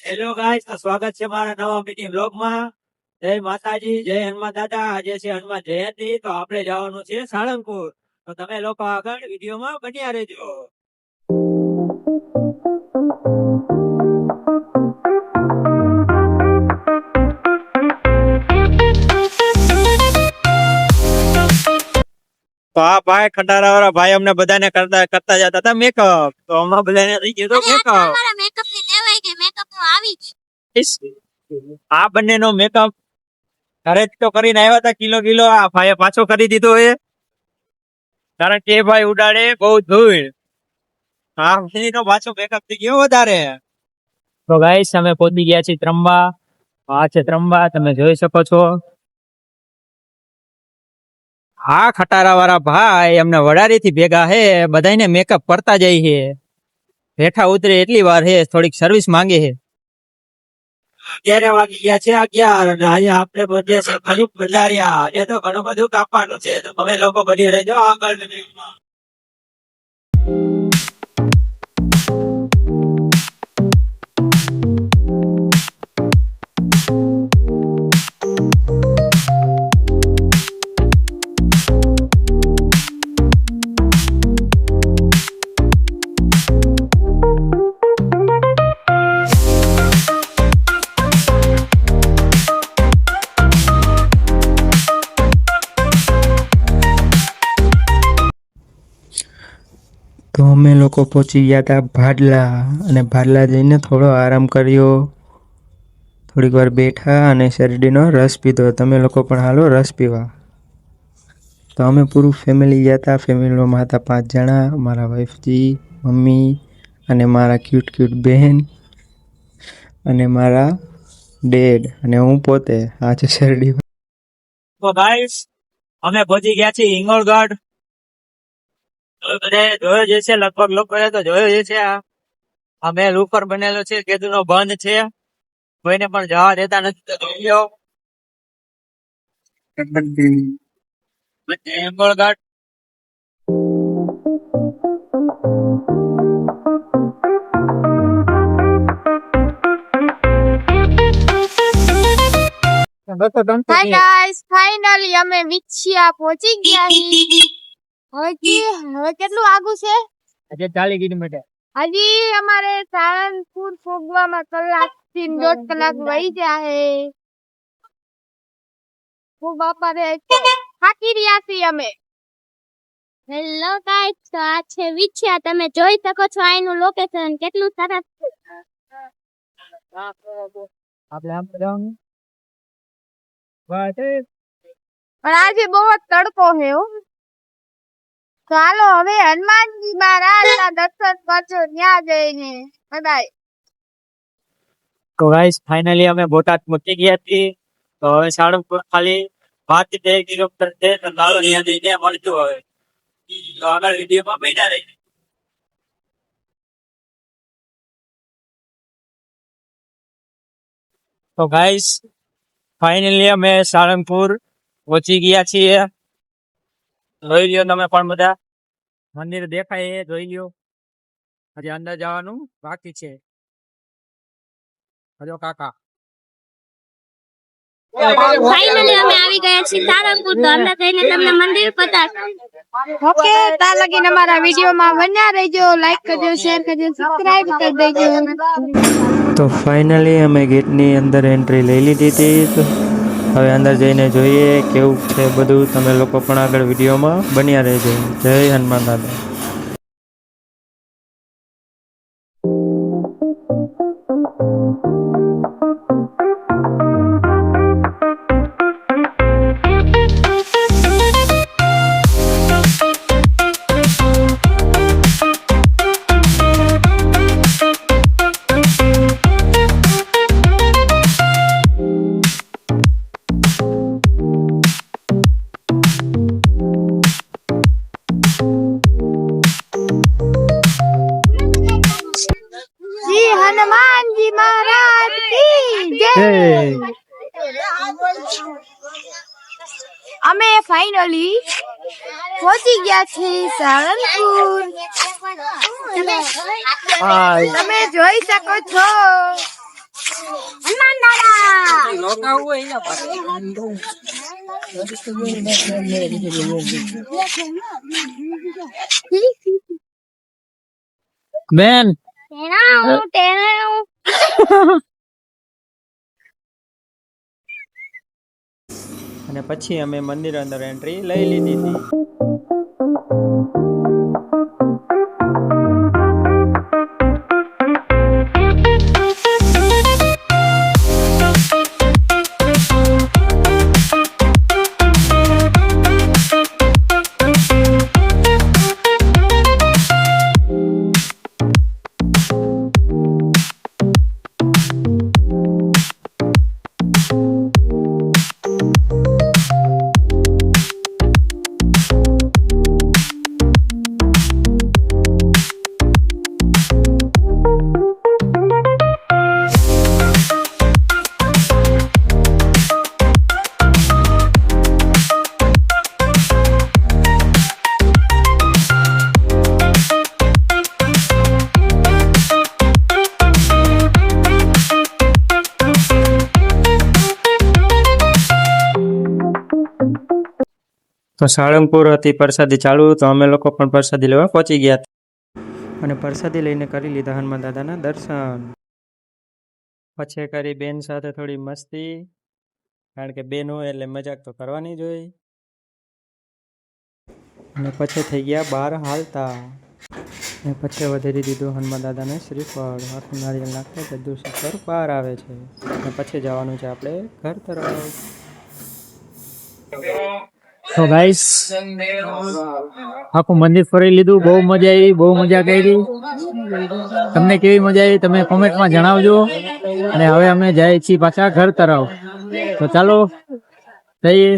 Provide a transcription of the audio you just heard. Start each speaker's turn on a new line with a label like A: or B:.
A: Hello guys, તો સ્વાગત છે મારા નવા મીટિંગ બ્લોગમાં. જય માતાજી, જય હનુમાન દાદા. આજે છે હનુમાન જયંતિ, તો આપણે જવાનું છે સાળંગપુર. તો તમે લોકો આગળ વિડીયોમાં બન્યા રહેજો. તો આ ભાઈ ખટારા વાળા ભાઈ અમને બધાને કરતા કરતા જતા હતા મેકઅપ. તો હમણાં બધાને થઈ ગયો મેકઅપ. આ બંનેનો મેકઅપ ઘરે તો કરીને આવ્યા હતા કિલો કિલો. આ ભાઈએ પાછો કરી દીધો એ, કારણ કે એ ભાઈ ઉડાડે બહુ ધૂળ. હા, નો પાછો મેકઅપ થઈ ગયો વધારે. તો ગાઈસ, અમે પહોંચી ગયા છીએ ત્રંબા. આ છે ત્રંબા, તમે જોઈ શકો છો. હા, ખટારા વાળા ભાઈ અમને વડારી થી ભેગા હે, બધાને મેકઅપ કરતા જાય છે. બેઠા ઉતરે એટલી વાર હે, થોડીક સર્વિસ માંગે છે. 11 વાગી ગયા છે 11, અને અહીંયા આપણે બધે ખરું બદલાર્યા. એ તો ઘણું બધું કાપવાનું છે, તો તમે લોકો બની રહેજો આગળ.
B: તો અમે લોકો પહોંચી ગયા હતા ભાડલા, અને ભાડલા જઈને થોડો આરામ કર્યો, થોડીક વાર બેઠા અને શેરડીનો રસ પીધો. તમે લોકો પણ હાલો રસ પીવા. તો અમે પૂરું ફેમિલી ગયા હતા. ફેમિલીમાં હતા 5 જણા, મારા વાઈફજી, મમ્મી અને મારા ક્યુટ બહેન અને મારા ડેડ અને હું પોતે. આ છે શેરડી.
A: તો ગાઈસ, અમે પહોંચી ગયા છીએ હિંગોળગઢ. બધે જોયો જ છે, લગભગ લોકોએ તો જોયો જ છે. આ મેલ ઉપર બનેલો છે, કેદુનો બંધ છે, કોઈને પણ જવા દેતા નથી. તો જોઈ લો હિંગોળગઢ.
C: હાય ગાઈસ, ફાઇનલી અમે વિછિયા પહોંચી ગયા છીએ. હવે કેટલું આગું છે?
A: આજે 40 કિલોમીટર.
C: હજી અમારે સાળંગપુર પહોંચવામાં કલાકથી 1.5 કલાક વહી જાય. ઓ બાપા રે, થાકી રહ્યા છીએ અમે. હેલો ગાઈસ, તો આ છે વિછિયા. તમે જોઈ શકો છો અહીંનું લોકેશન કેટલું સરસ છે.
A: આપણે આમ જવાનું.
C: પણ આજે બહુ જ તડકો છે હો. ચાલો હવે હનુમાનજી મહારાજના દર્શન કરજો ત્યાં જઈને. બાય.
A: તો ગાઈસ, ફાઇનલી અમે બોટાદ પહોંચી ગયા છીએ. તો હવે સાળંગપુર ખાલી 5 થી 13 કિલોમીટર છે. તો ચાલો ત્યાં જઈને મળશું હવે. તો આગળ વિડીયોમાં બેઠા રહીએ. તો ગાઈસ, ફાઇનલી અમે સાળંગપુર પહોંચી ગયા છીએ. જોઈ લ્યો તમે પણ બધા. મંદિર દેખાય એ જોઈ લ્યો. હજી અંદર જવાનું બાકી છે. હજો કાકા.
C: ફાઇનલી અમે આવી ગયા છીએ સાળંગપુર. તો અંદર જઈને તમને મંદિર બતાવશું. ઓકે, ત્યાં લગીને અમારા વિડીયોમાં બન્યા રહેજો. લાઈક કરજો, શેર કરજો, સબસ્ક્રાઇબ કરી દેજો.
B: તો ફાઇનલી અમે ગેટની અંદર એન્ટ્રી લઈ લીધી હતી. તો હવે અંદર જઈને જોઈએ કેવું છે બધું. તમે લોકો પણ આગળ વિડીયોમાં બન્યા રહેજો. જય હનુમાન દાદા.
C: શ્રી હનુમાનજી મહારાજ કી જય. અમે ફાઇનલી પહોંચી ગયા છીએ સાળંગપુર. તમે જોઈ શકો છો
A: બેન
B: અને પછી અમે મંદિર અંદર એન્ટ્રી લઈ લીધી હતી. તો સાળંગપુર હતી પ્રસાદી ચાલુ, તો અમે લોકો પણ પ્રસાદી લેવા પહોંચી ગયા હતા અને પ્રસાદી લઈને કરી લીધા હનુમાન દાદાના દર્શન. પછી કરી બેન સાથે થોડી મસ્તી, કારણ કે બેન હોય એટલે મજાક તો કરવાની જ હોય. અને પછી થઈ ગયા બહાર હાલતા અને પછી વધારી દીધું હનુમાન દાદાને શ્રીફળ, આખું નારિયેળ નાખતા બધું શ્રીફળ બહાર આવે છે. અને પછી જવાનું છે આપણે ઘર તરફ.
A: તો ગાઈસ આખું મંદિર ફરી લીધું, બહુ મજા આવી, બહુ મજા કરી. તમને કેવી મજા આવી તમે કોમેન્ટમાં જણાવજો. અને હવે અમે જાય છીએ પાછા ઘર તરફ. તો ચાલો જઈએ.